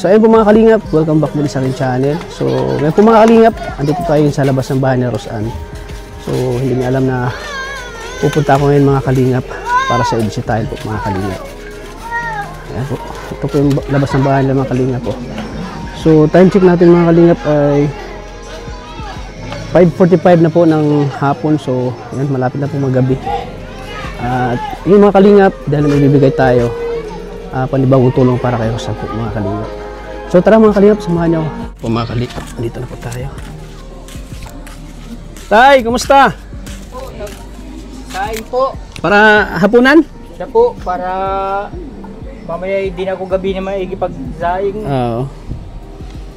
So ayun po mga kalingap, welcome back muli sa aking channel. So ngayon po mga kalingap, andito tayo sa labas ng bahay ni Roseanne. So hindi niya alam na pupunta ako ngayon mga kalingap para sa ibisitahin po mga kalingap. Ayan po, ito po yung labas ng bahay ng mga kalingap po. So time check natin mga kalingap ay 5:45 na po ng hapon. So ayan, malapit na po magabi. At yung mga kalingap, dahil may bibigay tayo panibagong tulong para kayo sa po mga kalingap. So tara mga kalingap, samahan nyo po mga kalingap. Dito na po tayo. Tay, kumusta? Kain po. Para hapunan? Siya po, para mamaya hindi na ako gabi na maigipagsaing. Oo.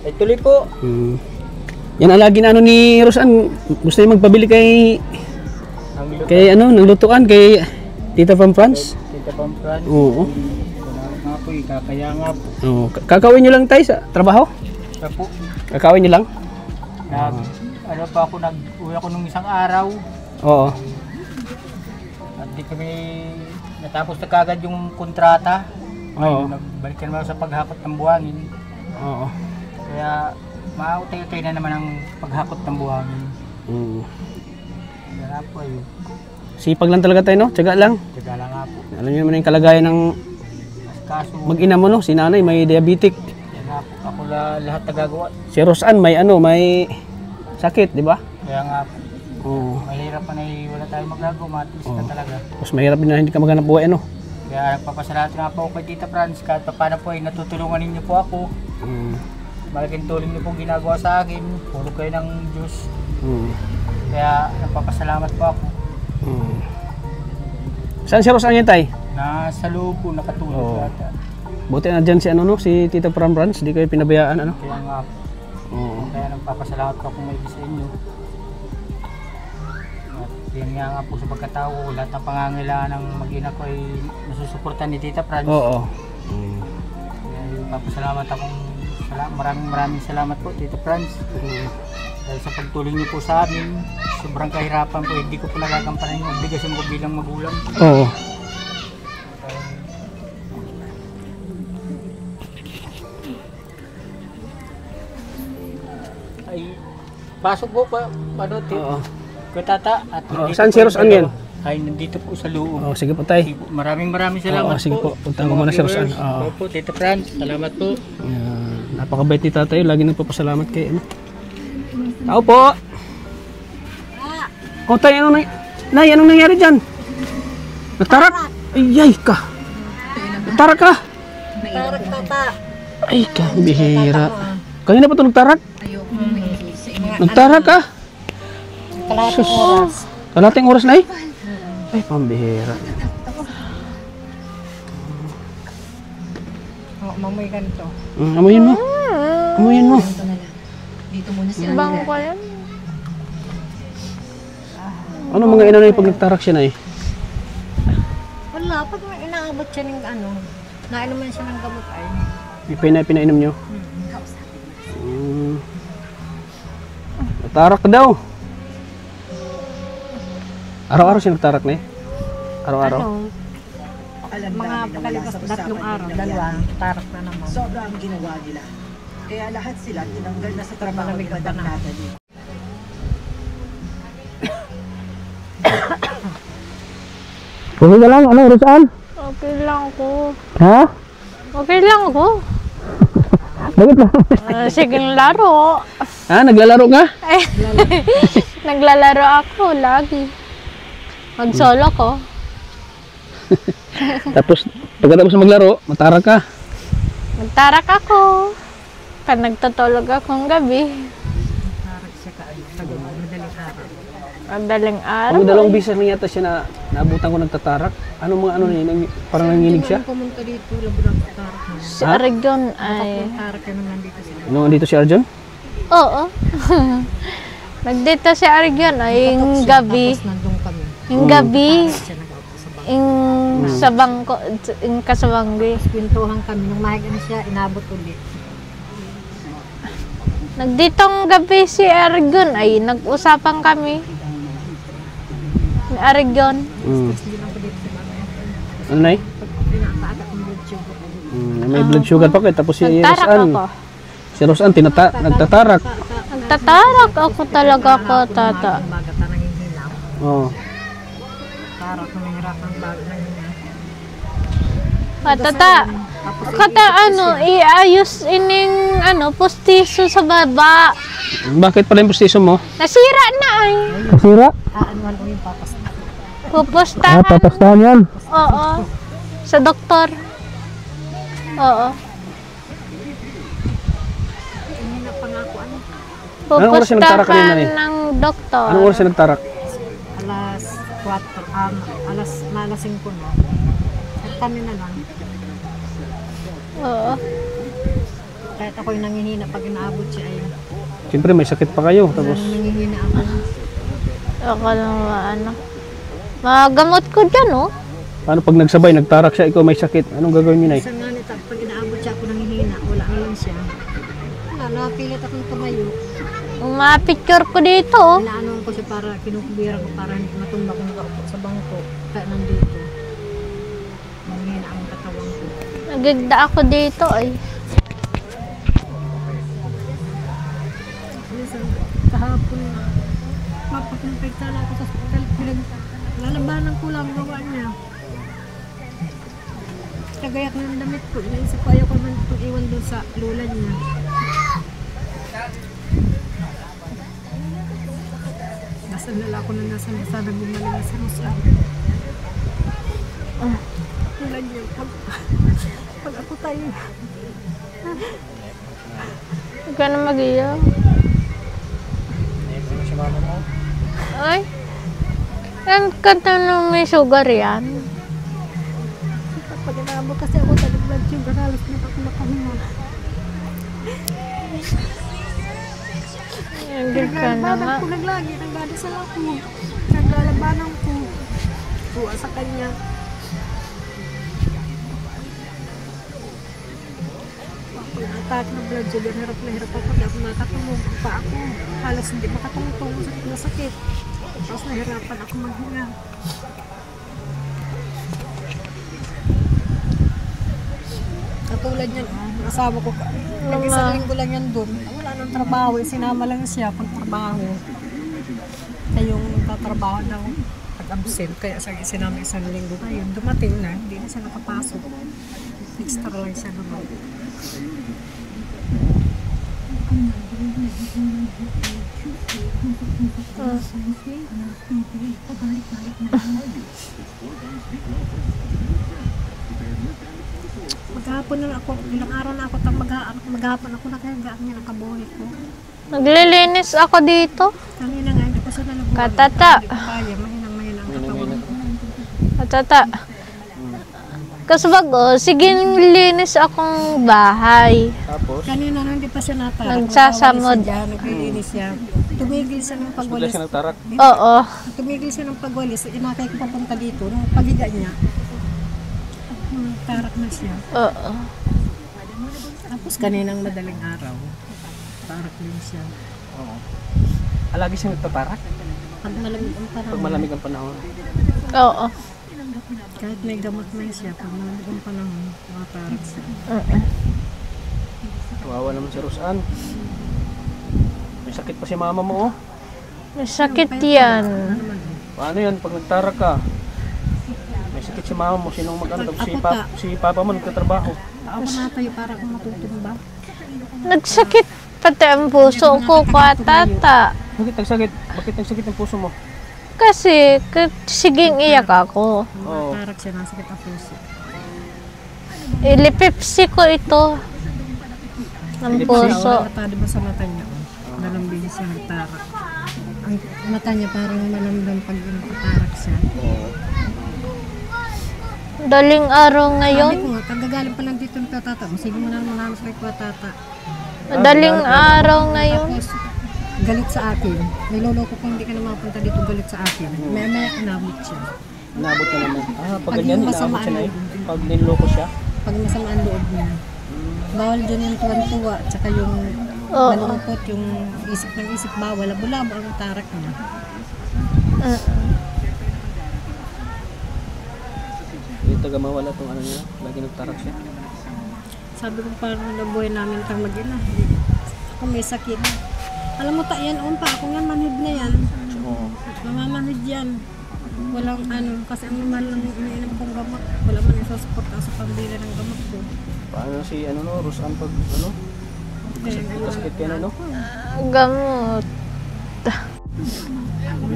Ay tuloy po. Yan ang lagi na ano ni Roseanne. Gusto niya magpabili kay ano, ng lutuan kay Tita from France. Tita from France. Oo. Nga po, kaya nga po. Oo. Kakawin nyo lang tayo sa trabaho? Siya po. Kakawin nyo lang? Ano pa ako, nag-uwi ako nung isang araw. Oo. At di kami natapos na kagad yung kontrata. Oo. Nagbalik naman sa paghakot ng buhangin. Oo. Kaya mautay-utay na naman ang paghakot ng buhangin. Kaya po ayun. Sipag lang talaga tayo, no? Tiyaga lang. Tiyaga lang nga po. Alam niyo naman yung kalagayan ng Kaso, mag-ina mo, no? Si nanay may diabetic. kaya nga po, ako lahat nagagawa. Si Roseanne may ano, may sakit, di ba? Kaya nga po, Oo. mahirap pa na wala tayong magagawa, matis ka talaga. Mas mahirap din na hindi ka maghanap buhay, ano? Kaya nagpapasalamat nga po ako kay Tita Franz, kahit pa paano po ay natutulungan ninyo po ako. Malaking tulong niyo po ginagawa sa akin, puro kayo ng Diyos. Kaya nagpapasalamat po ako. Saan si Roseanne yan, tay? Nasa loob po, nakatulog Oo. yata. Buti na dyan si ano, no? Si Tita from France, di kayo pinabayaan, ano? Kaya nga po, Oo. kaya nagpapasalamat po ako may sa inyo. At yan nga po sa pagkatao, lahat ng pangangailangan ng mag-ina ko ay nasusuportan ni Tita Franz. Oo. Kaya nagpapasalamat akong maraming salamat po Tita Franz. Dahil sa pagtulong niyo po sa amin, sobrang kahirapan po, hindi ko po nagagampanan yung obligasyon ko bilang magulang. Oo. Ay, pasok po pa, ano, Oo. Kuya Tata. At Oo, nandito saan po si Roseanne yan? Ay, nandito po sa loob. Oo, sige po, tay. Maraming salamat Oo, sige po. Puntahan ko muna si Roseanne. Oo. Po, Tita Franz, salamat po. Napakabait ni tatay, lagi nagpapasalamat kay ano. Tao po. O tay, anong nangyari dyan? Nagtarak? Ay ka. Nagtarak ka? Tarak tata. Ay ka, bihira. Kanina pa ito nagtarak? Nagtarak ka? Kalating oras. Kalating oras na eh? Ay, pambihira. Mamoy ganito. Amuyin mo. Amuyin mo. Dito muna si Bango ko yan. Ano mga ina na yung pag nagtarak siya na eh? Wala, pag may inaabot siya ng ano, nainuman siya ng gamot ay. Pinainom nyo? Nagtarak ka daw. Araw-araw siya nagtarak na eh? Araw-araw? Ano, mga pagkalipas 3 araw, 2, tarak na naman. Sobra ang ginawa nila. Kaya lahat sila tinanggal na sa trabaho ni Madam Natalie. Okay ka lang? Ano, Roseanne? Okay lang ako. Ha? Okay lang ako. Bakit lang? Sige laro. Ha? Naglalaro ka? Naglalaro ako lagi. Mag-solo ko. Tapos, pagkatapos na maglaro, matarak ka. Magtarak ako. Pag nagtutulog akong gabi. Tarak siya madaling araw. Madaling araw. Ang dalawang bisa na yata siya na naabutan ko nagtatarak. Ano mga ano niya? Parang nanginig siya? Pumunta dito, laborang tarak na. Si Arigyon ay... Tarak ka naman dito sila. Nung andito si Arjun? Oo. Nagdito si Arigyon ay yung gabi. Tapos nandun kami. Yung gabi. Siya nag-auto sa bahay. Yung sa bangko. Yung kasabanggi. Kwentuhan kami. Nung mahiga na siya, inabot ulit. Nagditong gabi si Arigyon ay nag-usapan kami. Ni Arigyon. Hindi lang ko dito sa bahay. Ano na eh? Pinapaagat ng YouTube. May blood sugar pa kayo. Tapos si Nagtarak Rosan. ako. Si Rosan, nagtatarak. Nagtatarak ako talaga ko, tata. Baga ta nanghihina. Oo. Tarak na nahirapan bago nanghihina. Tata, kata iayos ining postiso sa baba. Bakit pala yung postiso mo? Nasira na ay. Nasira? Aanuan ko yung papas na. Pupustahan. Papastahan yan. Oo. Sa doktor. Oo. Hinina pa nga ako ano. Anong oras siya nagtarak kanina, Pupustahan eh? ng doktor. Anong oras siya nagtarak? Alas 4, alas 5 na. At kami na lang. Oo. Kahit ako yung nanghihina pag inaabot siya ay Siyempre may sakit pa kayo. Tapos nanghihina ako. Ako lang magamot ko dyan, oh. paano pag nagsabay, nagtarak siya, ikaw may sakit. Anong gagawin niyo, Nay? Isa nga nito, pag inaabot siya ako nanghihina, wala na lang siya. Wala, napilit akong tumayo. Umapicture ko dito, oh. Inaanoan ko siya para kinukubira ko para hindi matumba kung nakaupo sa bangko. Kaya nandito. Nanghihina ang katawan ko. Nagigda ako dito, ay. Minsan, kahapon na, mapagpagtala ako sa hospital, lalabanan ko lang gawa niya. Kagayak na ng damit ko, inaisip ko ayaw ko naman itong iwan doon sa lola niya. Nasa lala ko na nasa nasada bumalik na sa Rosa. Lola niya, pag ako tayo, Huwag ka na mag-iyaw. Si mama mo. Ay. Yan kanta nung may sugar yan. pag inaabot kasi ako tayo blood sugar, halos na ako makahinga. Yan ka na nga. Naglalabanan ko naglagi, nagdadasal ako. Naglalabanan ko. Tuwa sa kanya. Ako yung attack ng blood sugar, hirap na hirap ako. Hindi ako makatulog pa ako. Halos hindi makatulog, sakit na sakit. Tapos nahirapan ako maghinga. Katulad yan, asawa ko, nag-isang linggo lang yan doon. Wala nang trabaho, sinama lang siya pag trabaho. Kaya yung tatrabaho daw pag-absent, kaya sinama isang linggo. Ngayon, dumating na, hindi na siya nakapasok. Extra lang siya naman. Maghapon na ako, ilang araw na ako, maghapon ako nakahigaan niya, nakabuhay ko. Naglilinis ako dito. Kanina nga, hindi ko siya nalabuhan. Katata. Kaya, mahinang ang katawan ko. Tata. Kasabag, sige linis akong bahay. Tapos, Kanina, nung hindi pa siya natarap. Nagsasamod. Naglilinis siya. Tumigil siya ng bigla pagwalis. siya nagtarak. Oo. Tumigil siya ng pagwalis. Inakay ko papunta dito. Nung pagiga niya, tarak na siya. Oo. Tapos kaninang madaling araw, tarak din siya. Oo. Lagi siya nagtatarak Pag malamig ang pag panahon, malamig ang panahon. Oo. kahit may gamot man siya, pag malamig ang panahon, matarak siya. Kawawa naman si Rosan. May sakit pa si mama mo, oh. May sakit yan. Paano yan pag nagtarak ka? May sakit si mama mo, sinong mag-ano? Si papa mo nagtatrabaho. Ako natayo para kung matutumba. Nagsakit pati ang puso ko, tata. Bakit nagsakit? Bakit nagsakit ang puso mo? Kasi, siging iyak ako. Oo. Tarak siya, nasakit ang puso. Ilipipsi ko ito. Ng puso. Mata, di ba sa mata niya? Nalambing siya, nagtarak. Ang mata niya parang malamdam pag nagtarak siya. Oo. Daling araw Sabi ngayon. ko nga, kagagaling pa lang dito ng tata. Sige mo na mananos kay tata. Daling araw ngayon. Tapos, galit sa akin. Niloloko ko hindi ka na mapunta dito, galit sa akin. Maya inabot siya. Inabot na naman. Pag Pag ganyan, yung inabot masamaan siya na eh. loob. Pag niloko siya. Pag masama ang loob niya. Bawal dyan yung tuwan-tuwa, tsaka yung Oo. malungkot, yung isip ng isip, bawal. Labo-labo ang tarak niya. Hindi taga mawala itong ano niya. Lagi nagtarak siya. Sabi ko parang nabuhay namin kang mag-ina. Ako may sakit. Alam mo ta yan, pa ako nga manhid na yan. Mamamanhid yan. Walang ano, kasi ang mahal lang iniinom kong gamot. Wala man yung sasuporta sa pambili ng gamot ko. Paano si Rosan pag kasakit ka na, no? Gamot.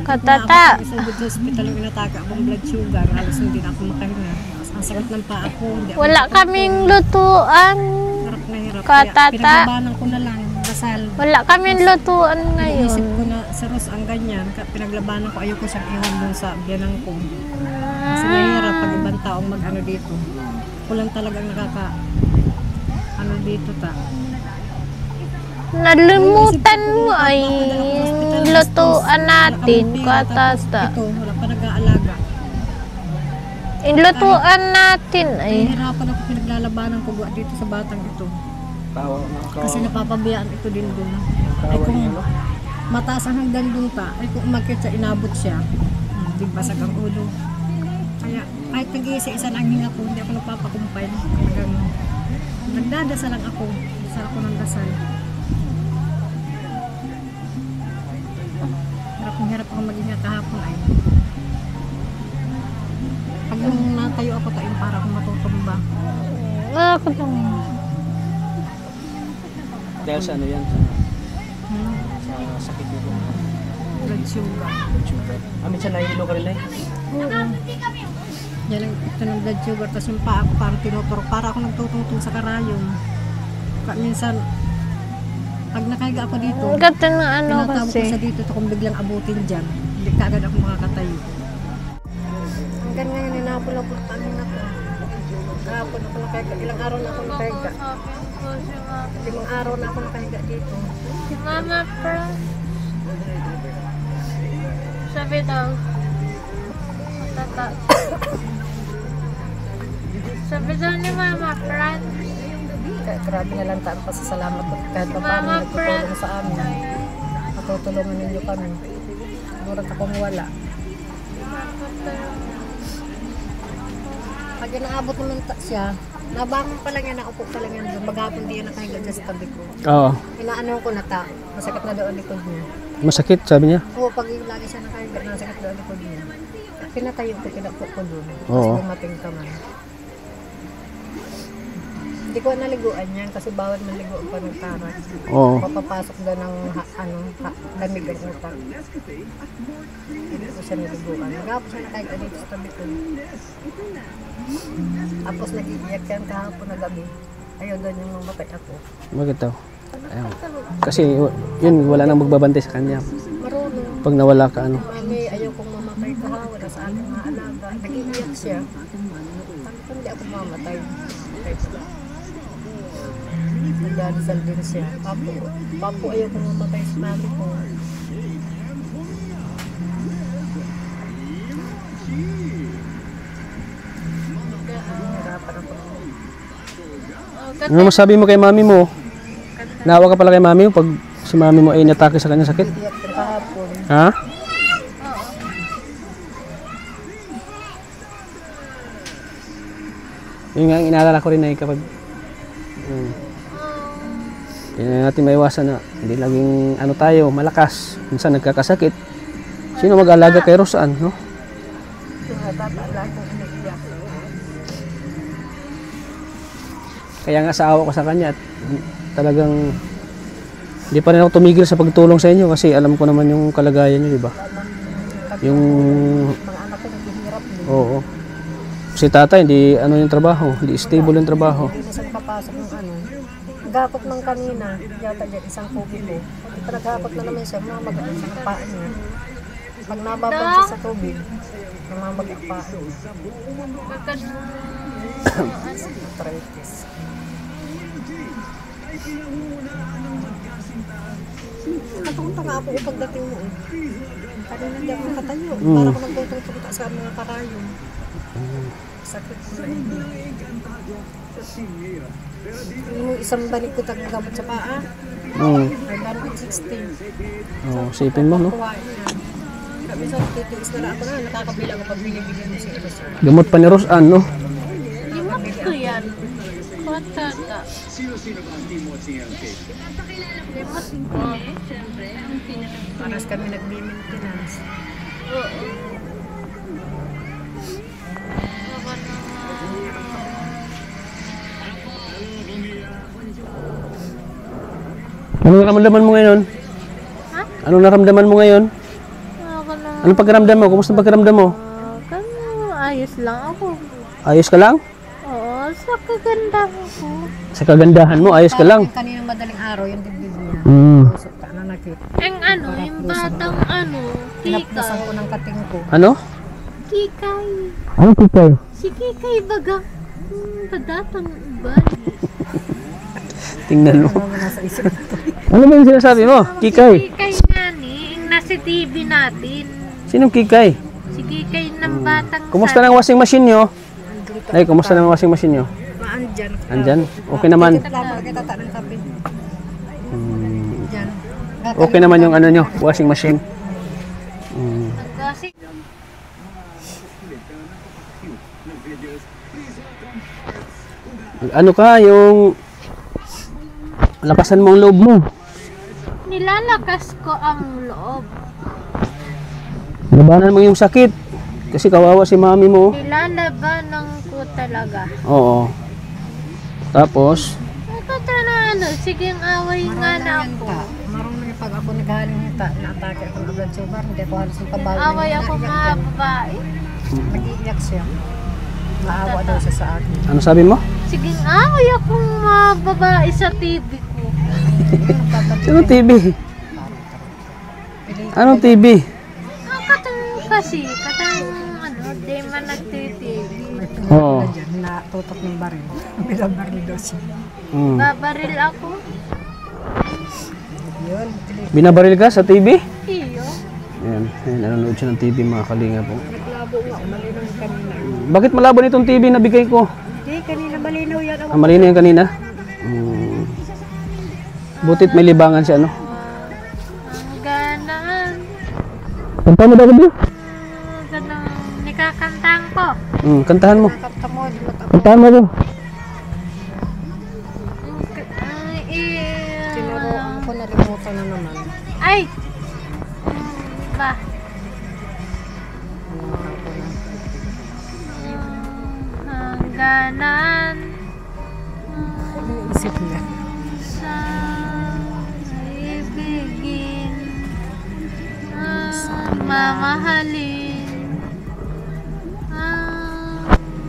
Katata. Isa dito sa hospital yung inataka akong blood sugar. Halos hindi na ako makahinga. Ang sakit ng paa ko. Wala kaming lutuan. Hirap na hirap. Katata. Kaya pinaglabanan ko na lang. Dasal. Wala kaming lutuan Isip ngayon. ko na si Ros ang ganyan. Pinaglabanan ko. Ayoko siyang iwan doon sa biyanang ko. Kasi mahirap pag ibang taong mag-ano dito. Kulang talagang ano dito ta. Nalimutan mo ay lutuan natin, Katata. Ito, wala pa nag-aalaga. Lutuan natin ay. Nahihirapan ako pinaglalabanan ko dito sa batang ito. Kasi napapabiyaan ito din doon. Ay kung mataas ang hanggang doon ta, ay kung umakit siya, inabot siya. Di basag ang ulo. Kaya kahit nag-iisa-isa ang hinga ko, hindi ako nagpapakumpay. Hanggang nagdadasal lang ako. Dasal ako ng dasal. Hirap ako maghinga kahapon ay. Pag nung natayo ako tayo, para akong matutumba. Ako lang. Dahil sa ano yan? Sa sakit nito. Blood sugar. Minsan nahihilo ka rin eh. Yan ang ito ng blood sugar. Tapos yung paa ko parang tinuturok. Para ako nagtutungtong sa karayom. Minsan, pag nakahiga ako dito, Gata na ano tinatawag ko kasi. sa dito ito kung biglang abutin dyan. Hindi ka agad ako makakatayo. Hanggang ngayon, inapulapot kami na po. Kahapon ako nakahiga. Ilang araw na ako nakahiga. 5 araw na ako nakahiga dito. Si Mama Fran. Sabi daw. Tata. Sabi daw ni Mama Fran. Kaya grabe na lang tayo pasasalamat ko. Kahit pa paano Mama Fran. nagtutulong sa amin. Matutulungan ninyo kami. Siguro akong wala. Pag inaabot naman siya, nabangon pa lang yan, nakaupo pa lang yan doon. Maghapon di yan nakahiga dyan sa tabi ko. Oo. Inaano ko na ta, masakit na daw ang likod niya. Masakit, sabi niya. Oo, pag lagi siya nakahiga, masakit daw ang likod niya. Pinatayo ko, pinapo ko doon. Oo. Tapos dumating ka man. Hindi ko naliguan yan kasi bawal maliguan pa ng taras. Oo. Papapasok doon ng lamig ang utak. Hindi ko siya naliguan. Maghapon siya nakahiga dito sa tabi ko. Tapos nag-iiyak yan kahapon na gabi. Ayaw doon yung mamatay ako. Bakit daw? Ayun. Kasi yun, wala nang magbabantay sa kanya. Marunong. Pag nawala ka, ano. Mami, ayaw kong mamatay ka ha. Wala sa ating mga alaga. Nag-iiyak siya. Sabi ko, hindi ako mamatay. Nagdadasal din siya. Papo, ayaw kong mamatay sa mami ko. Nahirapan ako. Ano masabi mo kay mami mo? Nawa ka pala kay mami mo pag si mami mo ay inatake sa kanya sakit? Iyak din kahapon. Ha? Yun nga, ang inaalala ko rin ay kapag hindi na natin maiwasan na hindi laging ano tayo, malakas. Minsan nagkakasakit. Sino mag-alaga kay Rosan, no? Natatalaan kong iniiyak. Kaya nga sa awa ko sa kanya at talagang hindi pa rin ako tumigil sa pagtulong sa inyo kasi alam ko naman yung kalagayan niyo, di ba? Yung Mga anak ko naghihirap din. oo. Si tatay hindi ano yung trabaho, hindi stable yung trabaho. Hindi na siya nakapasok ng ano. Gakot man kanina, yata dyan isang tubig ko. Pag naghakot na naman siya, mamamagaan siya ng paa niya. Pag nababad siya sa tubig, namamagaan ang paa niya. Arthritis. Nakapunta nga ako pagdating mo eh. Kanina di ako nakatayo. Para ako nagtutungtong sa mga karayong. Sakit ko na yung isang balik ko tagagamot sa paa. Ay, 160. Oh, sipin mo, no? Kuwain na. Sabi sa titiis na ako na, nakakabila ko pag binibigyan mo siya. Gamot pa ni Rosan, no? Limot ko yan. Patata. Paras kami nagmi-maintenance. Oo. Baka naman. Anong naramdaman mo ngayon? Ha? Anong naramdaman mo ngayon? Baka naman. Anong pagkaramdam mo? Kumusta pagkaramdam mo? Ayos lang ako. Ayos ka lang? Oo, sa kaganda ko. Sa kagandahan mo, ayos ka lang. Yung kaninang madaling araw, yung dibdib niya. Hmm. Usok ka na nakita. Yung ano, yung batang ano, Pinaplusan ko Kikay. ng kating ko. Ano? Kikay. Ano kikay? Si Kikay baga. Badatang bali. Tingnan mo. Ano mo nasa isip ko. Ano ba yung sinasabi mo? Kikay? Kikay nga ni, yung nasa TV natin. Sinong kikay? Si Kikay ng batang Kumusta ng washing machine nyo? Ay, kumusta ng washing machine nyo? Maandyan. Andyan? Okay naman. Tama kita ta ng kape. Diyan. Okay naman yung ano nyo, washing machine. Kasi, Ano ka, yung lakasan mo ang loob mo. nilalakas ko ang loob. Labanan mo yung sakit. Kasi kawawa si mami mo. Nilalabanan ko talaga. Oo. Tapos, Ito na ano, sige ang away nga na ako. Marunong yung pag ako naghaling hita, na-atake ako ng blood sugar, hindi ako halos yung pabawi. Away ako mga babae. Nag-iiyak siya. Naawa daw siya sa akin. ano sabi mo? Sige ang away akong mga babae sa TV ko. Sino TV? Anong TV? Katang kasi, katang ano, di man nagtitv. Oo. Diyan, natutok ng baril. Bilang baril daw siya. Babaril ako. Yun, Binabaril ka sa TV? Iyo. Ayan, ayan, nanonood siya ng TV mga kalinga po. naglabo nga, malinaw kanina. Bakit malabo nitong TV na bigay ko? Hindi, kanina malinaw yan. Ah, malinaw yung kanina? Butit may libangan siya, ano? Ang ganaan. Kanta mo daw ko, Ganang nikakantang ko. kantahan mo. Nakakata mo, di ba? Kantahan mo daw. Tinuruan ko, nalimutan na naman. Ay! Ba? Hangganan Isip niya. sa ibigin mamahalin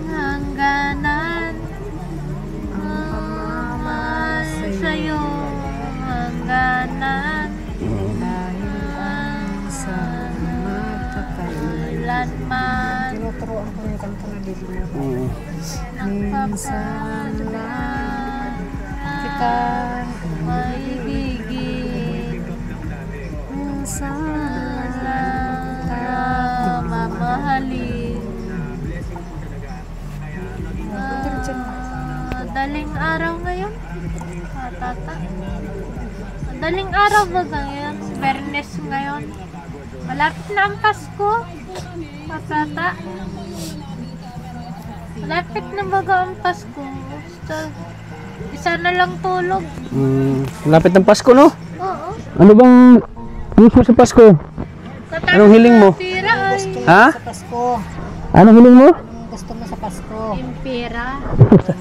hangganan mahal sa'yo hangganan Sa matakay. kailanman Tinuturuan ko yung kanta na dito. nagpapasalamat Kita maibigin sa mamahalin. Daling araw ngayon, tata. Daling araw ba ngayon? Bernes ngayon. Malapit na ang Pasko, tata. Malapit na baga ang Pasko. Basta, isa na lang tulog. Lapit ng Pasko, no? Oo. Ano bang wish mo sa Pasko? Anong hiling mo? Pira ay. Ha? sa Pasko. Anong hiling mo? Anong gusto mo sa Pasko? Yung pira.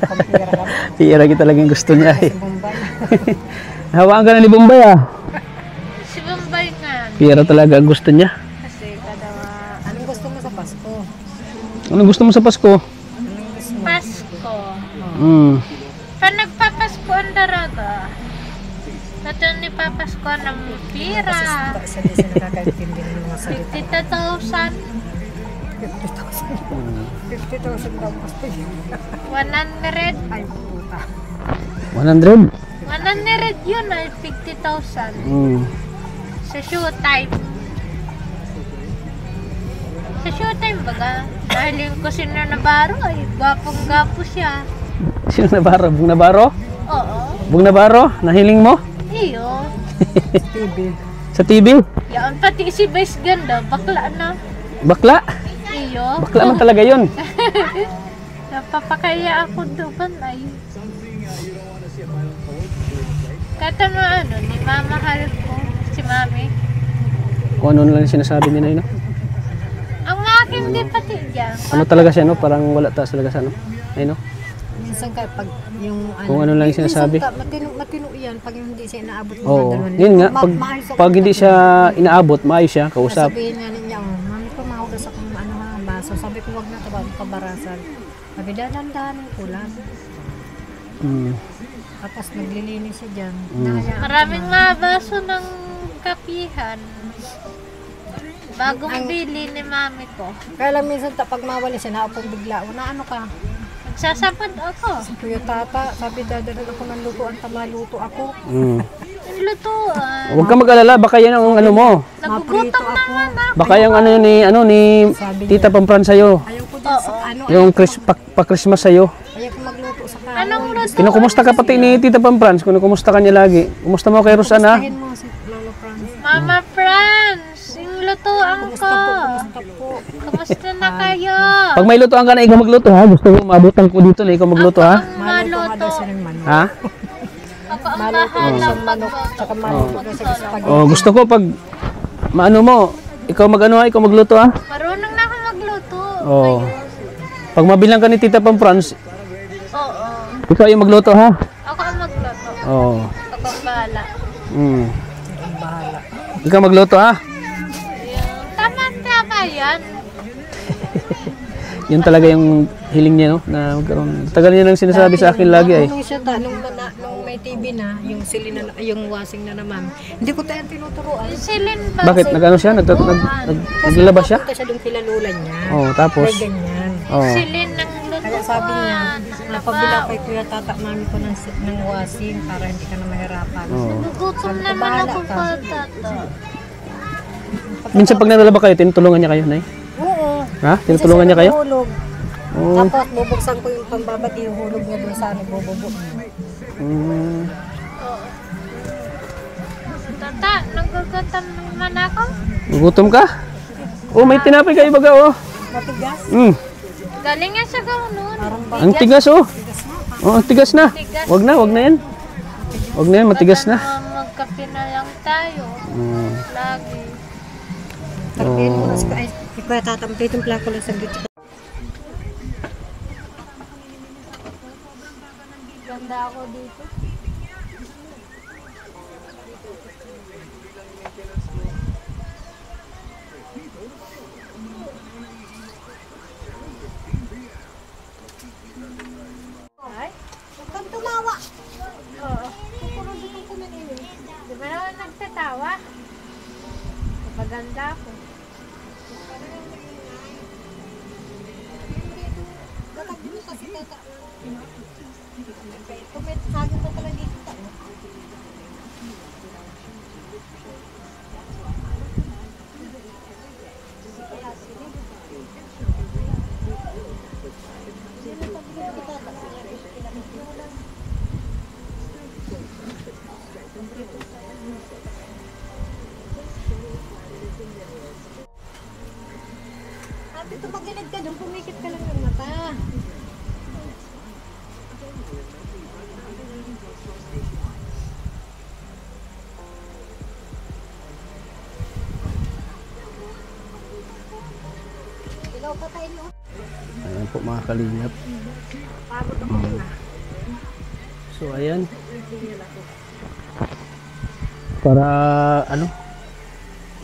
Pampira lang. Pira kita talagang gusto niya eh. Sa Bombay. Hawaan ka na ni Bombay ah. Si Bombay nga. Pira talaga ang gusto niya. Kasi kada Anong gusto mo sa Pasko? Anong gusto mo sa Pasko? Anong gusto mo? Pasko. Oh. Pag nagpapasko ang daraga, ito ni papasko ng pira. Sa di sila nakakaintindi ng mga salita. 50,000. 50,000 daw gusto yun. 100. Ay, puta. 100. 100 yun ay 50,000. Sa showtime. Sa showtime baga, dahil yung kusina na baro ay gwapong-gwapo siya. Sino Navarro? Bung Navarro? Oo. Bung Navarro? Nahiling mo? Iyo. TV. Sa TV? Yan, pati si Vice ganda, bakla na. Bakla? Iyo. Bakla man talaga yun. Napapakaya ako doon ay. Kahit ano, ni mamahal ko si mami. Kung ano lang yung sinasabi ni Nay, no? Ang aking di pati dyan. Ano talaga siya, no? Parang wala taas talaga siya, no? Ay, no? Minsan ka pag yung Kung ano lang yung sinasabi. Minsan matino yan pag yung hindi siya inaabot ng Oo. dalawang Yun nga, Ma- pag, maayos ako pag hindi siya inaabot, maayos siya, kausap. Sabihin nga niya, mami ko mahugas akong ano ha, baso. Sabi ko wag na ito, pabarasan. Sabi, dahan-dahanin ko lang. Mm. Tapos naglilinis siya dyan. Maraming mabaso ng kapihan. Bagong bili ni mami ko. Kaya lang minsan pag mawali siya, naupong bigla. Na ano ka? Nagsasapad ako. Kuya Tata, sabi dadalan ako ng lutuan, tamaluto ako. Mm. Yung lutuan. Huwag ka mag-alala, baka yan ang ano mo. Nagugutom naman ako. Baka yung ano ni Tita Pampran sa'yo. Ayaw ko dyan sa ano. Yung pa-Christmas sa'yo. Ayaw ko magluto sa kanin. Anong lutuan? Kinukumusta ka pati ni Tita Pampran? Kinukumusta ka niya lagi. Kumusta mo kay Rosan, ha? Kustahin mo si Lolo Franz. Mama Franz, yung lutuan ko. Kumusta po? Kamusta na kayo? Pag may lutuan ka na, ikaw magluto, ha? Gusto mo mabutan ko dito na ikaw magluto, ha? Ang Maluto ka maluto. daw siya ng manok. Ha? Ako ang bahalang Manok, tsaka maluto daw siya sa spaghetti. Oh, gusto ko pag maano mo, ikaw magano ha, ikaw magluto, ha? Marunong na ako magluto. Oh. Pag mabilang ka ni Tita Pampran, Oo. ikaw yung magluto, ha? Ako ang magluto. Oh. Ako ang bahala. Mm. Ikaw magluto, ha? Yung tama yan. Yun talaga yung hiling niya, no? Na magkaroon. Tagal niya nang sinasabi sa akin lagi, ay. Nung siya nung may TV na, yung silin na, yung washing na naman. Hindi ko tayo tinuturuan. Yung silin ba? Bakit? Nag-ano siya? Naglalabas siya? Punta siya doon kila lula niya. Oh, tapos? May ganyan. Oh. Silin ng lutuan. Kaya sabi niya, napabila kay Kuya Tata mami ko ng washing para hindi ka na mahirapan. Oh. Nagutom naman bahala ako ka. pa, tata. Minsan pag nalalaba kayo, tinutulungan niya kayo, Nay? Oo. Ha? Tinutulungan niya kayo? Hulog. Oh. Tapos bubuksan ko yung pambabati yung hulog niya doon sa nagbububo. Mm. Tata, nagugutom naman ako. Gutom ka? Oh, may tinapay kayo baga, oh. Matigas. Mm. Galing nga sa gano'n. Ang tigas, oh. Oh, ang tigas na. Wag na yan. Wag na yan, matigas na. Magkape na lang tayo. Mm. Lagi. Tarbihin mo na si Kuya Tata. Magtitimpla ko lang sa gitna. Ganda ako dito. Huwag kang tumawa. Oo. Di ba naman nagtatawa? Maganda ako. Saging ko pala dito. Ate, tumagilid ka doon. Pumikit ka lang ng mata. Ilaw pa tayo no? Ayan po mga kalingap. So ayan. Para ano?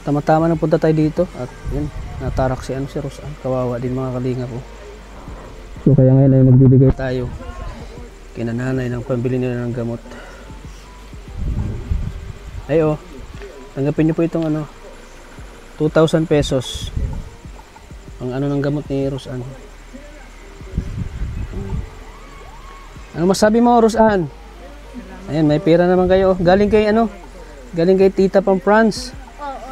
Tama-tama na punta tayo dito at yan, natarak si Rosan. Kawawa din mga kalingap po. So kaya ngayon ay magbibigay tayo kina nanay ng pambili nila ng gamot. Ay oh. Tanggapin niyo po itong ano 2,000 pesos. Ang ano ng gamot ni Rosan. Ano masabi mo, Rosan? Ayan, may pera naman kayo. Galing kay ano? Galing kay Tita Pampran. Oo.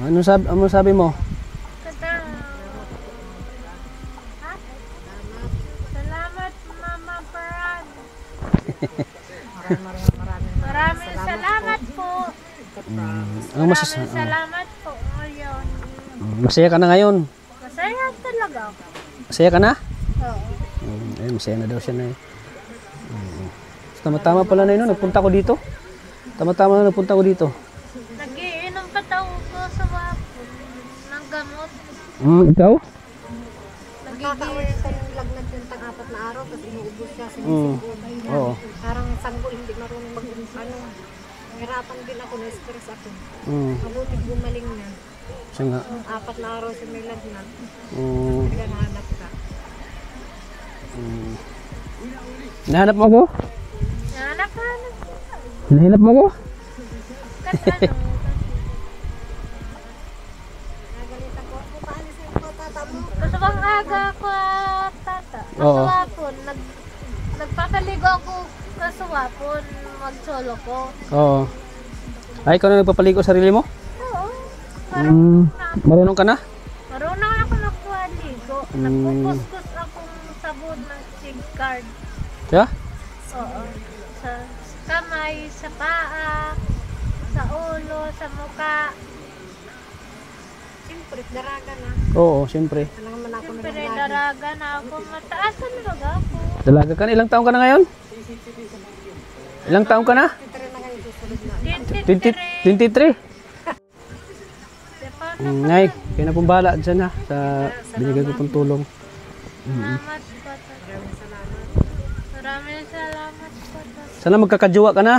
Ano sabi mo? Tata. Ha? Salamat, Mama Fran. Maraming salamat po. Ano Maraming salamat po ngayon. Masaya ka na ngayon? Masaya talaga ako. Masaya ka na? Oo. Ay, masaya na daw siya na eh. Tama-tama pala na yun. Nagpunta ko dito. Tama-tama na napunta ko dito. Nagiinom pa daw ko sa wapon ng gamot. Ikaw? Nakakawin sa yung lagnat yung tang-apat na araw, tapos inuubos siya, Mm. sinisipubay niya. Oo. Parang sanggol, hindi marunong nahirapan din ako, na-stress ako. Mabuti gumaling na. Siya nga. 4 na araw siya may lagnat. Mm. Nahanap ka. Nahanap mo ako? Hanap. Hinahanap mo ako? Kasi Nagalitan ko, paalisin ko, tata mo. gusto bang aga ko, tata. Oo. Kaswapon. Nagpapaligo ako kaswapon. Mag-solo ko. Oo. Ay, ikaw na nagpapaligo sa sarili mo? Oo. Marunong ka na? Marunong ako nagpaligo. Nagpukuskus akong sabon ng SIM card. Kaya? Oo. Sa kamay, sa paa, sa ulo, sa muka. Siyempre, daraga na. Oo, siyempre. Alam naman ako na Siyempre, daraga na ako. Mataasan baga ako. Dalaga ka na? Ilang taong ka na ngayon? Ilang taong ka na? Titira na ngayon, susunod na. 23. Diba? Ngay, kaya na pong bahala dyan ha. Sa binigay ko pong tulong. Salamat po. Maraming salamat po. Sana magkakajowa ka na.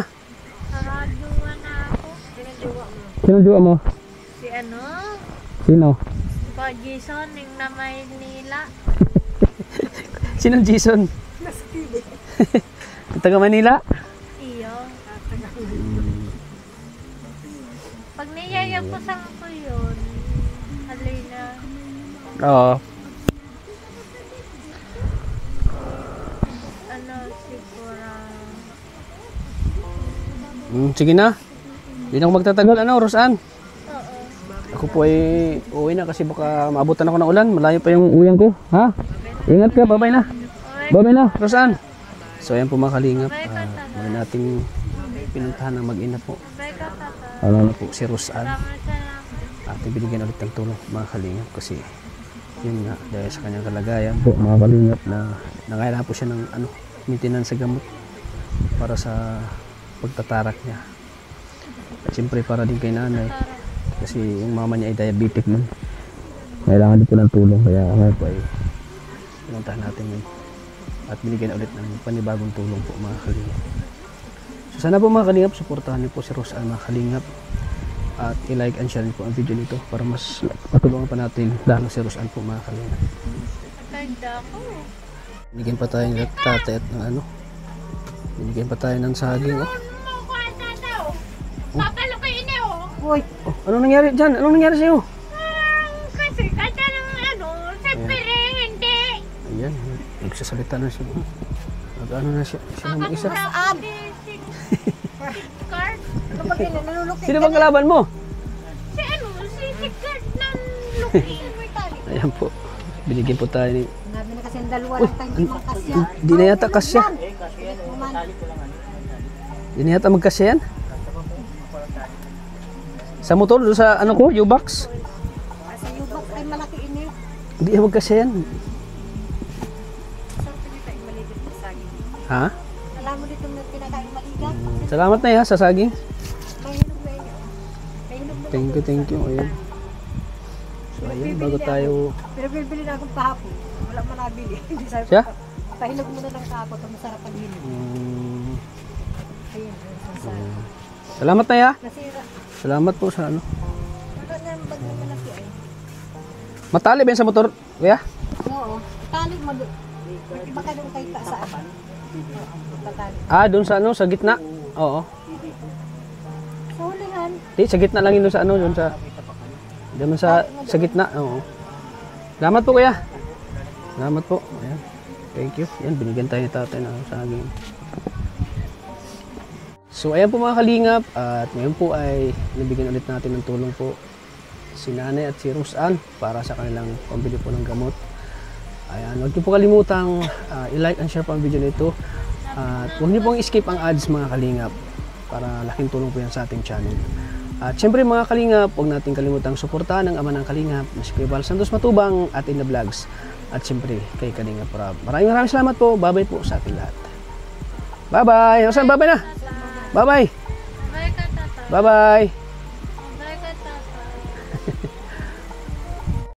Nakaduwa na ako. Sino jowa mo? Si ano? Sino? Pa Jason, yung na Maynila. Sino Jason? Taga Manila? Iyo. Pag niyayapusan ko yun, halina. Oo. Ano, siguro. Sige na. Hindi na ako magtatagal. Ano, Rosan? Oo. Ako po ay uuwi na kasi baka maabutan ako ng ulan. Malayo pa yung uwian ko. Ha? Ingat ka. Bye-bye na. Bye-bye na, Rosan. So ayan po mga kalingap. Muli nating pinuntahan ng mag-ina po. Bye ka, tata. Ano na po si Rosan. Maraming salamat. At binigyan ulit ng tulong mga kalingap kasi yun nga dahil sa kanyang kalagayan po mga kalingap na nangailangan po siya ng maintenance sa gamot para sa pagtatarak niya. At siyempre para din kay nanay kasi yung mama niya ay diabetic man. Kailangan din po ng tulong kaya ngayon po ay pinuntahan natin yun. At binigyan ulit ng panibagong tulong po mga kalingap. So sana po mga kalingap, suportahan niyo po si Rosan mga kalingap. At i-like and share niyo po ang video nito para mas matulungan pa natin lalo si Rosan po mga kalingap. Ganda ako. Binigyan pa tayo ng tatay at ng binigyan pa tayo ng saging. Papalo kayo niyo. Uy, Anong nangyari dyan? Anong nangyari sa'yo? Kasi kata ng siyempre hindi. Ayan, nagsasalita na siya. Nag-ano na siya na mag-isa. Card. kapag nalulukit Sino bang kalaban mo? Si ano, si card ng looking. Ayan po. Binigyan po tayo ni... Nabi na kasi ang dalawa lang tayo hindi makasya. Di na yata kasya. Di na yata magkasya yan. Sa motor, doon sa ano ko, U-box. Sa U-box ay malaki ini. Hindi na magkasya yan. Saan pili tayo maligit na saging? Ha? Alam mo dito na pinakain maligat? Salamat na ya sa saging. Mahinog na inyo. Mahinog na. Thank you. Ayun. So ayun, bago tayo... Pero bili na akong pahapon. Wala man nabili. Hindi sabi Siya? ko, pahinog muna ng kahapon. Ito masarap ang hinog. Ayun. Salamat na ya. Nasira. Salamat po sa ano. Wala na yung bag na malaki ay. Matali ba yan sa motor, kuya? Oo. Tali mo doon. Baka doon kayo pa sa apan. Tatali. Ah, doon sa ano, sa gitna. Oo. Sa hulihan. Di, sa gitna lang yun doon sa ano, doon sa... Doon sa gitna, oo. Salamat po kuya. Salamat po. Ayan. Thank you. Yan, binigyan tayo ni tatay ng saging. So ayan po mga kalingap, at ngayon po ay nabigyan ulit natin ng tulong po si nanay at si Rosan para sa kanilang pambili po ng gamot. Ayan, huwag niyo po kalimutang i-like and share po ang video nito. At huwag niyo pong skip ang ads mga kalingap para laking tulong po yan sa ating channel. At syempre mga kalingap, huwag natin kalimutang suportahan ang ama ng kalingap na si Kuya Val Santos Matubang at In The Vlogs. At syempre kay Kalingap Rob. Maraming salamat po. Bye-bye po sa ating lahat. Bye-bye. Rosan, bye-bye na. Bye-bye. Bye Bye-bye!